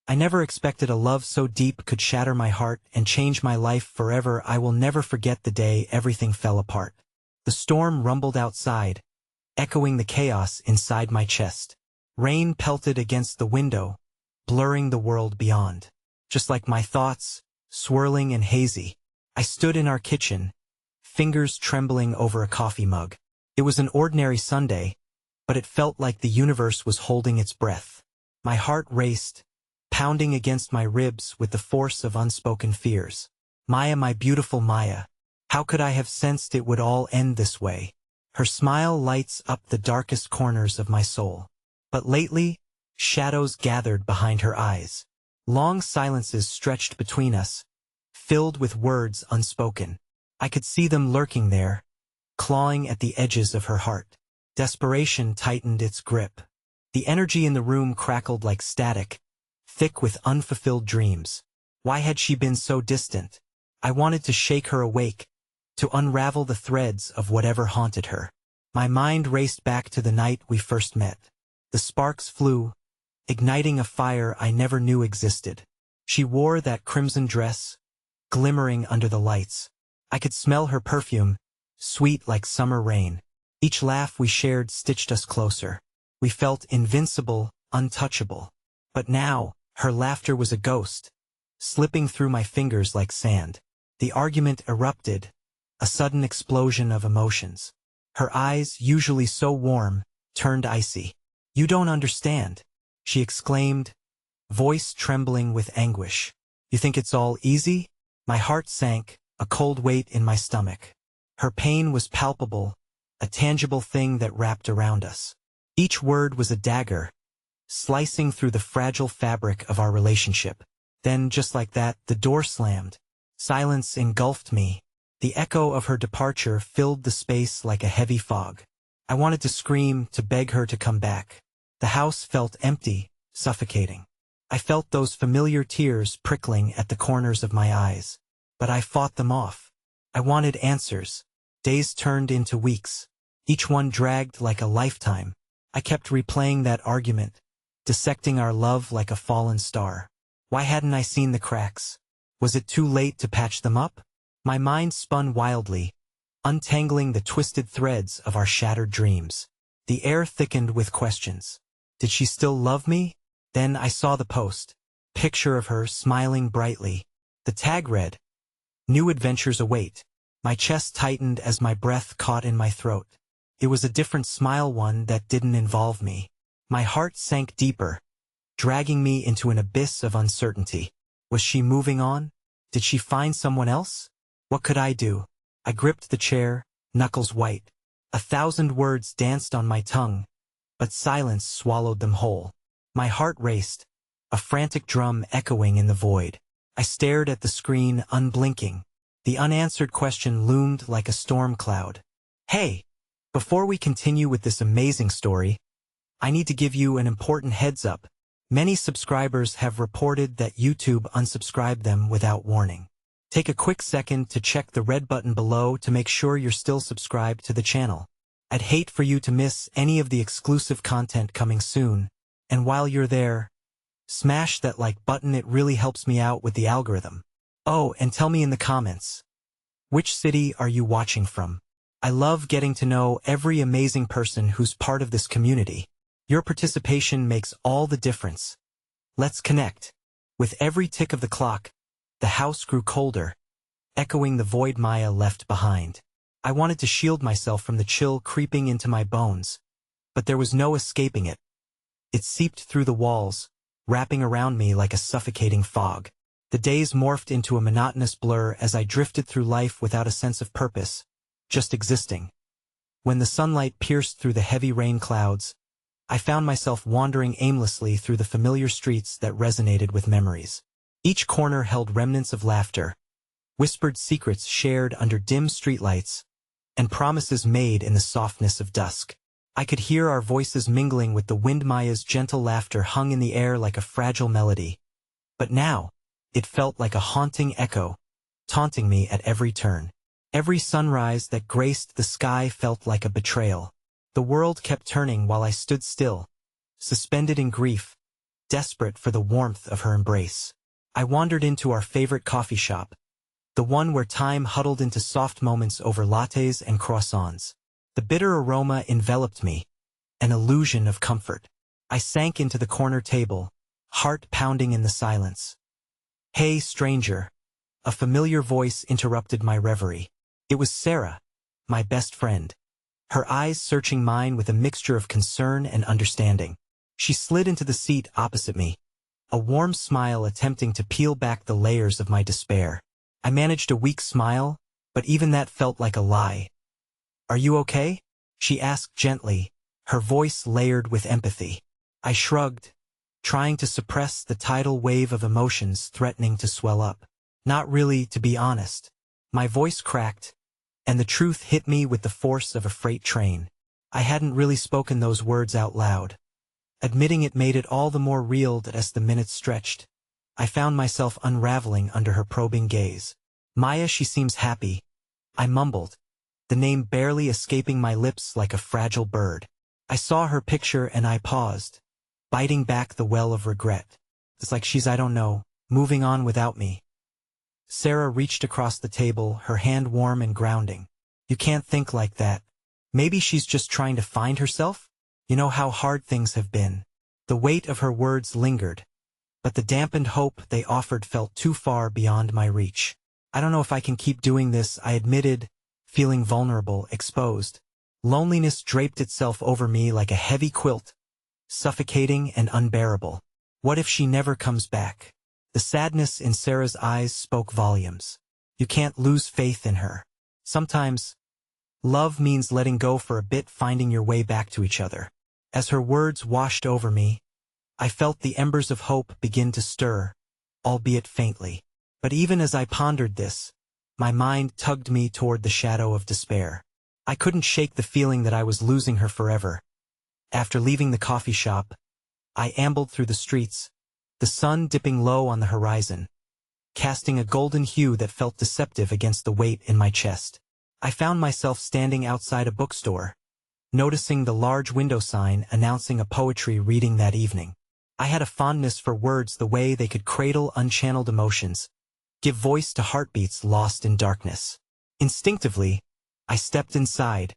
I never expected a love so deep could shatter my heart and change my life forever. I will never forget the day everything fell apart. The storm rumbled outside, echoing the chaos inside my chest. Rain pelted against the window, blurring the world beyond. Just like my thoughts, swirling and hazy, I stood in our kitchen, fingers trembling over a coffee mug. It was an ordinary Sunday, but it felt like the universe was holding its breath. My heart raced, pounding against my ribs with the force of unspoken fears. Maya, my beautiful Maya, how could I have sensed it would all end this way? Her smile lights up the darkest corners of my soul. But lately, shadows gathered behind her eyes. Long silences stretched between us, filled with words unspoken. I could see them lurking there, clawing at the edges of her heart. Desperation tightened its grip. The energy in the room crackled like static, thick with unfulfilled dreams. Why had she been so distant? I wanted to shake her awake, to unravel the threads of whatever haunted her. My mind raced back to the night we first met. The sparks flew, igniting a fire I never knew existed. She wore that crimson dress, glimmering under the lights. I could smell her perfume, sweet like summer rain. Each laugh we shared stitched us closer. We felt invincible, untouchable. But now, her laughter was a ghost, slipping through my fingers like sand. The argument erupted, a sudden explosion of emotions. Her eyes, usually so warm, turned icy. "You don't understand," she exclaimed, voice trembling with anguish. "You think it's all easy?" My heart sank, a cold weight in my stomach. Her pain was palpable, a tangible thing that wrapped around us. Each word was a dagger, slicing through the fragile fabric of our relationship. Then, just like that, the door slammed. Silence engulfed me. The echo of her departure filled the space like a heavy fog. I wanted to scream, to beg her to come back. The house felt empty, suffocating. I felt those familiar tears prickling at the corners of my eyes. But I fought them off. I wanted answers. Days turned into weeks. Each one dragged like a lifetime. I kept replaying that argument, dissecting our love like a fallen star. Why hadn't I seen the cracks? Was it too late to patch them up? My mind spun wildly, untangling the twisted threads of our shattered dreams. The air thickened with questions. Did she still love me? Then I saw the post. Picture of her smiling brightly. The tag read, "New adventures await." My chest tightened as my breath caught in my throat. It was a different smile, one that didn't involve me. My heart sank deeper, dragging me into an abyss of uncertainty. Was she moving on? Did she find someone else? What could I do? I gripped the chair, knuckles white. 1,000 words danced on my tongue, but silence swallowed them whole. My heart raced, a frantic drum echoing in the void. I stared at the screen, unblinking. The unanswered question loomed like a storm cloud. Hey! Before we continue with this amazing story, I need to give you an important heads up. Many subscribers have reported that YouTube unsubscribed them without warning. Take a quick second to check the red button below to make sure you're still subscribed to the channel. I'd hate for you to miss any of the exclusive content coming soon. And while you're there, smash that like button. It really helps me out with the algorithm. Oh, and tell me in the comments, which city are you watching from? I love getting to know every amazing person who's part of this community. Your participation makes all the difference. Let's connect. With every tick of the clock, the house grew colder, echoing the void Maya left behind. I wanted to shield myself from the chill creeping into my bones, but there was no escaping it. It seeped through the walls, wrapping around me like a suffocating fog. The days morphed into a monotonous blur as I drifted through life without a sense of purpose, just existing. When the sunlight pierced through the heavy rain clouds, I found myself wandering aimlessly through the familiar streets that resonated with memories. Each corner held remnants of laughter, whispered secrets shared under dim streetlights, and promises made in the softness of dusk. I could hear our voices mingling with the wind. Maya's gentle laughter hung in the air like a fragile melody. But now, it felt like a haunting echo, taunting me at every turn. Every sunrise that graced the sky felt like a betrayal. The world kept turning while I stood still, suspended in grief, desperate for the warmth of her embrace. I wandered into our favorite coffee shop, the one where time huddled into soft moments over lattes and croissants. The bitter aroma enveloped me, an illusion of comfort. I sank into the corner table, heart pounding in the silence. "Hey, stranger." A familiar voice interrupted my reverie. It was Sarah, my best friend. Her eyes searching mine with a mixture of concern and understanding. She slid into the seat opposite me, a warm smile attempting to peel back the layers of my despair. I managed a weak smile, but even that felt like a lie. "Are you okay?" she asked gently, her voice layered with empathy. I shrugged, trying to suppress the tidal wave of emotions threatening to swell up. "Not really, to be honest." My voice cracked, and the truth hit me with the force of a freight train. I hadn't really spoken those words out loud. Admitting it made it all the more real as the minutes stretched. I found myself unraveling under her probing gaze. "Maya, she seems happy," I mumbled, the name barely escaping my lips like a fragile bird. I saw her picture and I paused, biting back the well of regret. It's like she's, I don't know, moving on without me. Sarah reached across the table, her hand warm and grounding. "You can't think like that. Maybe she's just trying to find herself? You know how hard things have been." The weight of her words lingered, but the dampened hope they offered felt too far beyond my reach. "I don't know if I can keep doing this," I admitted, feeling vulnerable, exposed. Loneliness draped itself over me like a heavy quilt, suffocating and unbearable. What if she never comes back? The sadness in Sarah's eyes spoke volumes. "You can't lose faith in her. Sometimes, love means letting go for a bit, finding your way back to each other." As her words washed over me, I felt the embers of hope begin to stir, albeit faintly. But even as I pondered this, my mind tugged me toward the shadow of despair. I couldn't shake the feeling that I was losing her forever. After leaving the coffee shop, I ambled through the streets, the sun dipping low on the horizon, casting a golden hue that felt deceptive against the weight in my chest. I found myself standing outside a bookstore, noticing the large window sign announcing a poetry reading that evening. I had a fondness for words, the way they could cradle unchanneled emotions, give voice to heartbeats lost in darkness. Instinctively, I stepped inside,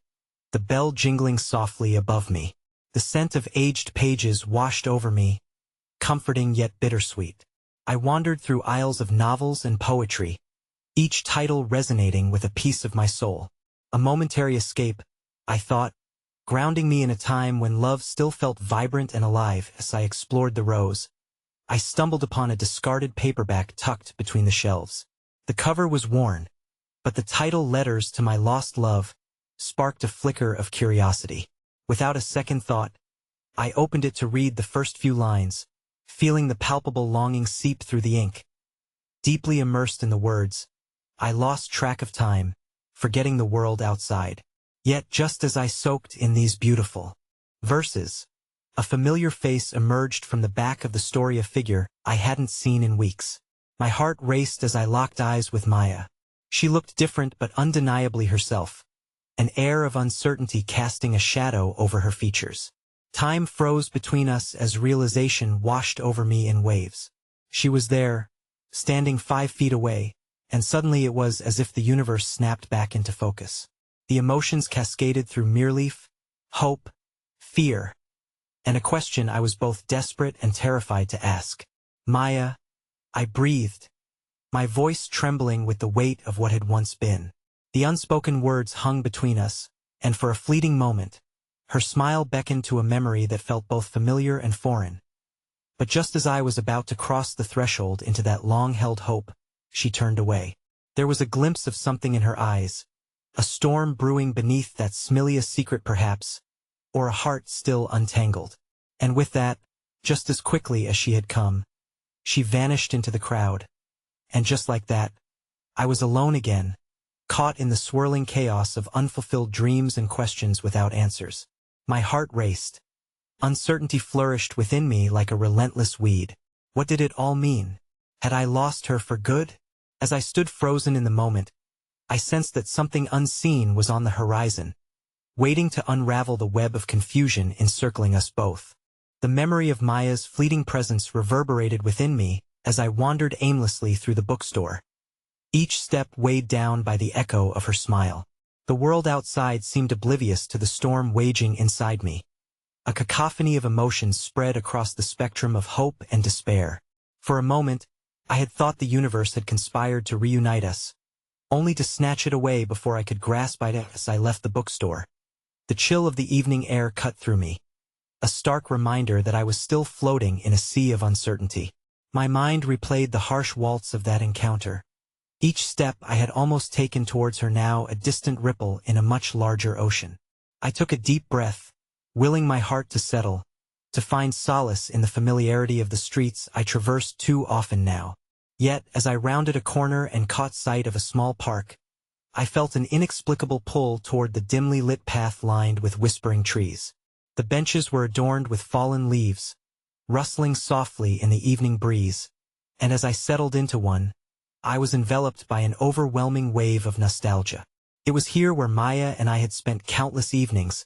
the bell jingling softly above me. The scent of aged pages washed over me, comforting yet bittersweet. I wandered through aisles of novels and poetry, each title resonating with a piece of my soul. A momentary escape, I thought, grounding me in a time when love still felt vibrant and alive. As I explored the rows, I stumbled upon a discarded paperback tucked between the shelves. The cover was worn, but the title, "Letters to My Lost Love," sparked a flicker of curiosity. Without a second thought, I opened it to read the first few lines, feeling the palpable longing seep through the ink. Deeply immersed in the words, I lost track of time, forgetting the world outside. Yet just as I soaked in these beautiful verses, a familiar face emerged from the back of the story, a figure I hadn't seen in weeks. My heart raced as I locked eyes with Maya. She looked different but undeniably herself, an air of uncertainty casting a shadow over her features. Time froze between us as realization washed over me in waves. She was there, standing 5 feet away, and suddenly it was as if the universe snapped back into focus. The emotions cascaded through relief, hope, fear, and a question I was both desperate and terrified to ask. "Maya," I breathed, my voice trembling with the weight of what had once been. The unspoken words hung between us, and for a fleeting moment, her smile beckoned to a memory that felt both familiar and foreign. But just as I was about to cross the threshold into that long-held hope, she turned away. There was a glimpse of something in her eyes, a storm brewing beneath that Smilia secret perhaps, or a heart still untangled. And with that, just as quickly as she had come, she vanished into the crowd. And just like that, I was alone again, caught in the swirling chaos of unfulfilled dreams and questions without answers. My heart raced. Uncertainty flourished within me like a relentless weed. What did it all mean? Had I lost her for good? As I stood frozen in the moment, I sensed that something unseen was on the horizon, waiting to unravel the web of confusion encircling us both. The memory of Maya's fleeting presence reverberated within me as I wandered aimlessly through the bookstore, each step weighed down by the echo of her smile. The world outside seemed oblivious to the storm waging inside me. A cacophony of emotions spread across the spectrum of hope and despair. For a moment, I had thought the universe had conspired to reunite us, only to snatch it away before I could grasp it as I left the bookstore. The chill of the evening air cut through me, a stark reminder that I was still floating in a sea of uncertainty. My mind replayed the harsh waltz of that encounter. Each step I had almost taken towards her, now a distant ripple in a much larger ocean. I took a deep breath, willing my heart to settle, to find solace in the familiarity of the streets I traversed too often now. Yet, as I rounded a corner and caught sight of a small park, I felt an inexplicable pull toward the dimly lit path lined with whispering trees. The benches were adorned with fallen leaves, rustling softly in the evening breeze, and as I settled into one, I was enveloped by an overwhelming wave of nostalgia. It was here where Maya and I had spent countless evenings,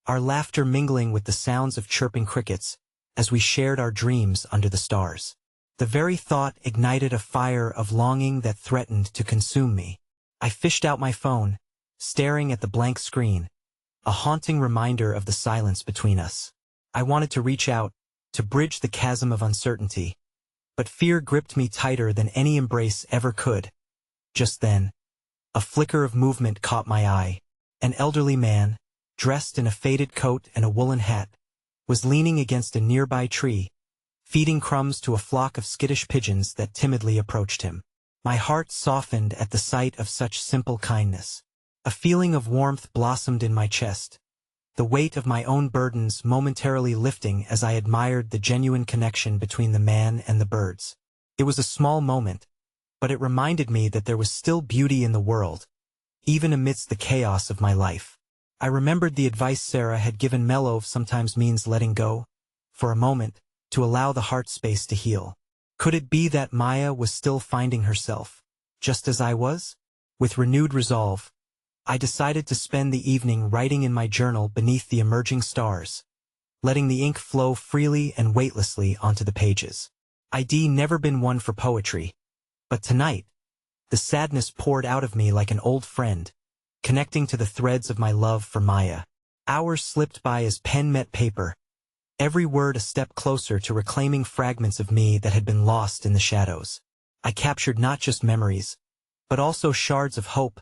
our laughter mingling with the sounds of chirping crickets, as we shared our dreams under the stars. The very thought ignited a fire of longing that threatened to consume me. I fished out my phone, staring at the blank screen, a haunting reminder of the silence between us. I wanted to reach out, to bridge the chasm of uncertainty, but fear gripped me tighter than any embrace ever could. Just then, a flicker of movement caught my eye. An elderly man, dressed in a faded coat and a woolen hat, was leaning against a nearby tree, feeding crumbs to a flock of skittish pigeons that timidly approached him. My heart softened at the sight of such simple kindness. A feeling of warmth blossomed in my chest, the weight of my own burdens momentarily lifting as I admired the genuine connection between the man and the birds. It was a small moment, but it reminded me that there was still beauty in the world, even amidst the chaos of my life. I remembered the advice Sarah had given Mello: sometimes means letting go, for a moment, to allow the heart space to heal. Could it be that Maya was still finding herself, just as I was? With renewed resolve, I decided to spend the evening writing in my journal beneath the emerging stars, letting the ink flow freely and weightlessly onto the pages. I'd never been one for poetry, but tonight, the sadness poured out of me like an old friend, connecting to the threads of my love for Maya. Hours slipped by as pen met paper, every word a step closer to reclaiming fragments of me that had been lost in the shadows. I captured not just memories, but also shards of hope,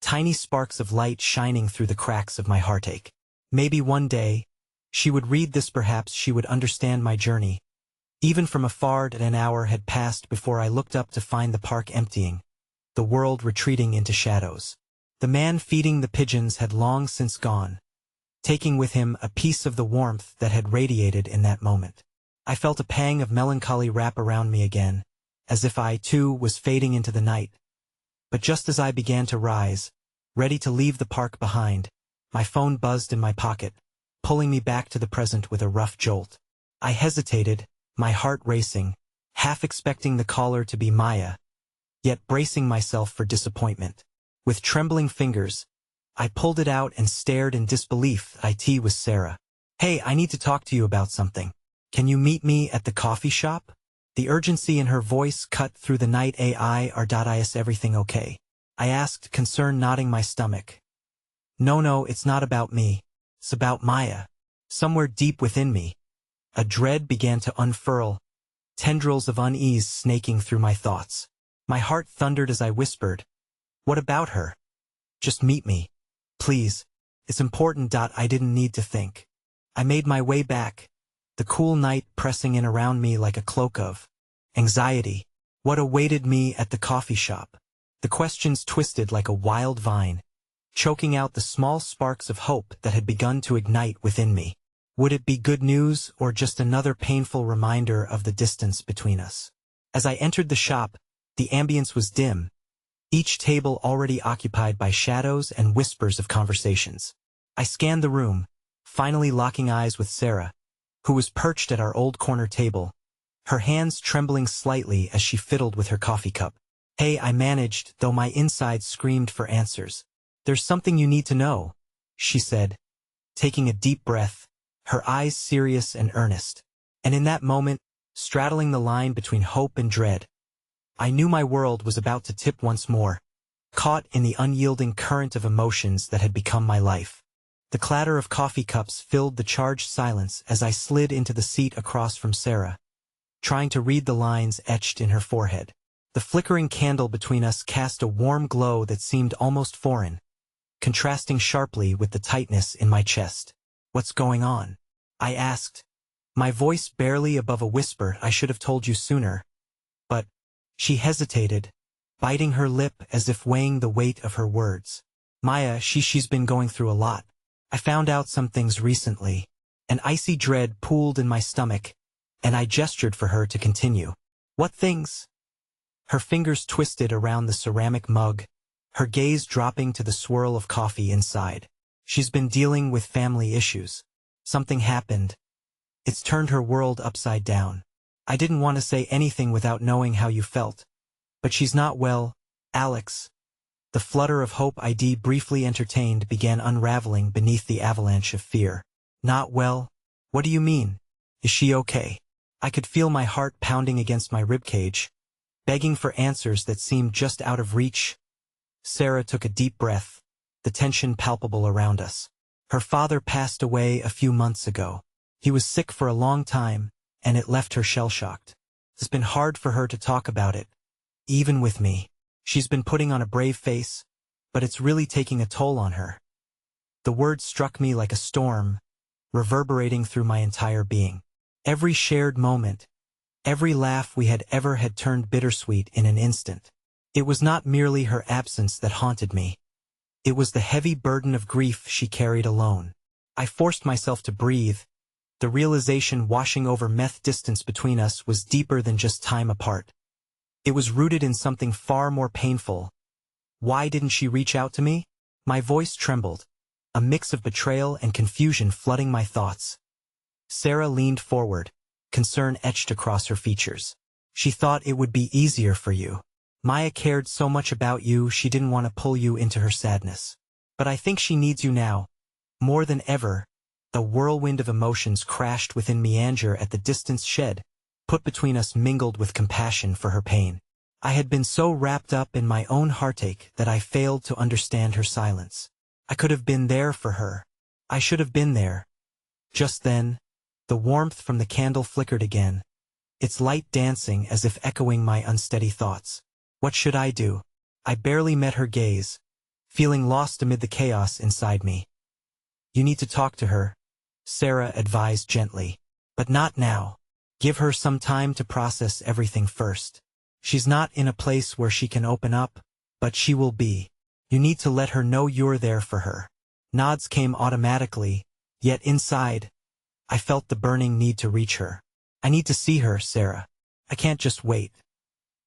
tiny sparks of light shining through the cracks of my heartache. Maybe one day, she would read this, perhaps she would understand my journey. Even from afar, an hour had passed before I looked up to find the park emptying, the world retreating into shadows. The man feeding the pigeons had long since gone, taking with him a piece of the warmth that had radiated in that moment. I felt a pang of melancholy wrap around me again, as if I, too, was fading into the night. But just as I began to rise, ready to leave the park behind, my phone buzzed in my pocket, pulling me back to the present with a rough jolt. I hesitated, my heart racing, half expecting the caller to be Maya, yet bracing myself for disappointment. With trembling fingers, I pulled it out and stared in disbelief. It was Sarah. "Hey, I need to talk to you about something. Can you meet me at the coffee shop?" The urgency in her voice cut through the night. Is everything okay? I asked, concern knotting my stomach. No, it's not about me. It's about Maya. Somewhere deep within me, a dread began to unfurl, tendrils of unease snaking through my thoughts. My heart thundered as I whispered, "What about her? Just meet me. Please. It's important." I didn't need to think. I made my way back, the cool night pressing in around me like a cloak of anxiety. What awaited me at the coffee shop? The questions twisted like a wild vine, choking out the small sparks of hope that had begun to ignite within me. Would it be good news or just another painful reminder of the distance between us? As I entered the shop, the ambience was dim, each table already occupied by shadows and whispers of conversations. I scanned the room, finally locking eyes with Sarah, who was perched at our old corner table, her hands trembling slightly as she fiddled with her coffee cup. "Hey," I managed, though my insides screamed for answers. "There's something you need to know," she said, taking a deep breath, her eyes serious and earnest. And in that moment, straddling the line between hope and dread, I knew my world was about to tip once more, caught in the unyielding current of emotions that had become my life. The clatter of coffee cups filled the charged silence as I slid into the seat across from Sarah, trying to read the lines etched in her forehead. The flickering candle between us cast a warm glow that seemed almost foreign, contrasting sharply with the tightness in my chest. "What's going on?" I asked, my voice barely above a whisper. "I should have told you sooner." But she hesitated, biting her lip as if weighing the weight of her words. "Maya, she's been going through a lot. I found out some things recently." An icy dread pooled in my stomach, and I gestured for her to continue. "What things?" Her fingers twisted around the ceramic mug, her gaze dropping to the swirl of coffee inside. "She's been dealing with family issues. Something happened. It's turned her world upside down. I didn't want to say anything without knowing how you felt. But she's not well, Alex." The flutter of hope I'd briefly entertained began unraveling beneath the avalanche of fear. "Not well? What do you mean? Is she okay?" I could feel my heart pounding against my ribcage, begging for answers that seemed just out of reach. Sarah took a deep breath, the tension palpable around us. "Her father passed away a few months ago. He was sick for a long time, and it left her shell-shocked. It's been hard for her to talk about it, even with me. She's been putting on a brave face, but it's really taking a toll on her." The words struck me like a storm, reverberating through my entire being. Every shared moment, every laugh we had ever had turned bittersweet in an instant. It was not merely her absence that haunted me. It was the heavy burden of grief she carried alone. I forced myself to breathe. The realization washing over meth distance between us was deeper than just time apart. It was rooted in something far more painful. Why didn't she reach out to me? My voice trembled, a mix of betrayal and confusion flooding my thoughts. Sarah leaned forward, concern etched across her features. "She thought it would be easier for you. Maya cared so much about you, she didn't want to pull you into her sadness. But I think she needs you now, more than ever." The whirlwind of emotions crashed within me. Anger at the distance shed, put between us, mingled with compassion for her pain. I had been so wrapped up in my own heartache that I failed to understand her silence. I could have been there for her. I should have been there. Just then, the warmth from the candle flickered again, its light dancing as if echoing my unsteady thoughts. What should I do? I barely met her gaze, feeling lost amid the chaos inside me. "You need to talk to her," Sarah advised gently. "But not now. Give her some time to process everything first. She's not in a place where she can open up, but she will be. You need to let her know you're there for her." Nods came automatically, yet inside, I felt the burning need to reach her. "I need to see her, Sarah. I can't just wait."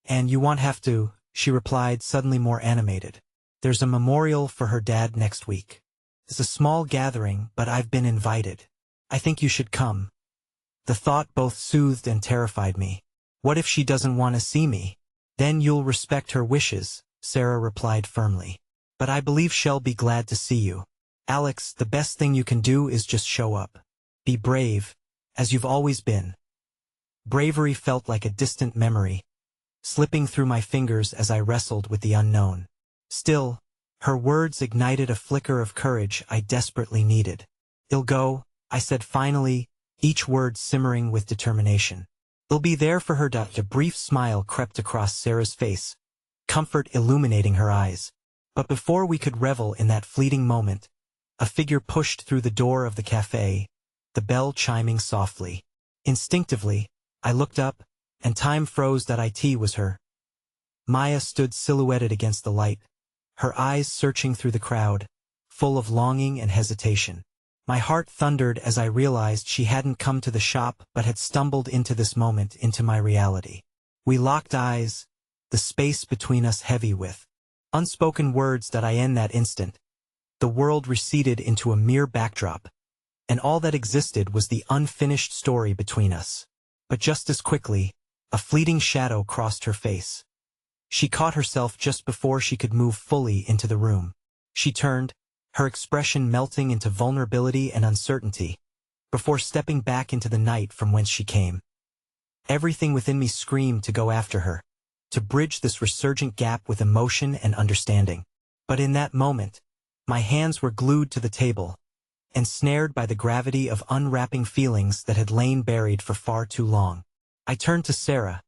"And you won't have to," she replied, suddenly more animated. "There's a memorial for her dad next week. It's a small gathering, but I've been invited. I think you should come." The thought both soothed and terrified me. "What if she doesn't want to see me?" "Then you'll respect her wishes," Sarah replied firmly. "But I believe she'll be glad to see you. Alex, the best thing you can do is just show up. Be brave, as you've always been." Bravery felt like a distant memory, slipping through my fingers as I wrestled with the unknown. Still, her words ignited a flicker of courage I desperately needed. "I'll go," I said finally, each word simmering with determination. "I'll be there for her." A brief smile crept across Sarah's face, comfort illuminating her eyes. But before we could revel in that fleeting moment, a figure pushed through the door of the cafe, the bell chiming softly. Instinctively, I looked up, and time froze. It was her. Maya stood silhouetted against the light, her eyes searching through the crowd, full of longing and hesitation. My heart thundered as I realized she hadn't come to the shop but had stumbled into this moment, into my reality. We locked eyes, the space between us heavy with unspoken words. In that instant, the world receded into a mere backdrop, and all that existed was the unfinished story between us. But just as quickly, a fleeting shadow crossed her face. She caught herself just before she could move fully into the room. She turned, her expression melting into vulnerability and uncertainty. before stepping back into the night from whence she came. Everything within me screamed to go after her, to bridge this resurgent gap with emotion and understanding. But in that moment, my hands were glued to the table, ensnared by the gravity of unwrapping feelings that had lain buried for far too long. I turned to Sarah,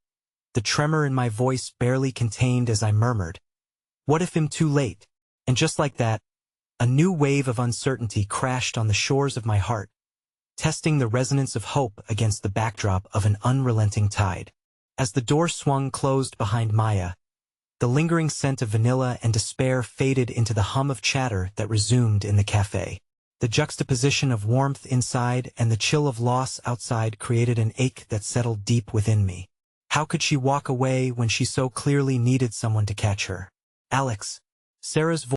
the tremor in my voice barely contained as I murmured, "What if I'm too late?" And just like that, a new wave of uncertainty crashed on the shores of my heart, testing the resonance of hope against the backdrop of an unrelenting tide. As the door swung closed behind Maya, the lingering scent of vanilla and despair faded into the hum of chatter that resumed in the cafe. The juxtaposition of warmth inside and the chill of loss outside created an ache that settled deep within me. How could she walk away when she so clearly needed someone to catch her? "Alex," Sarah's voice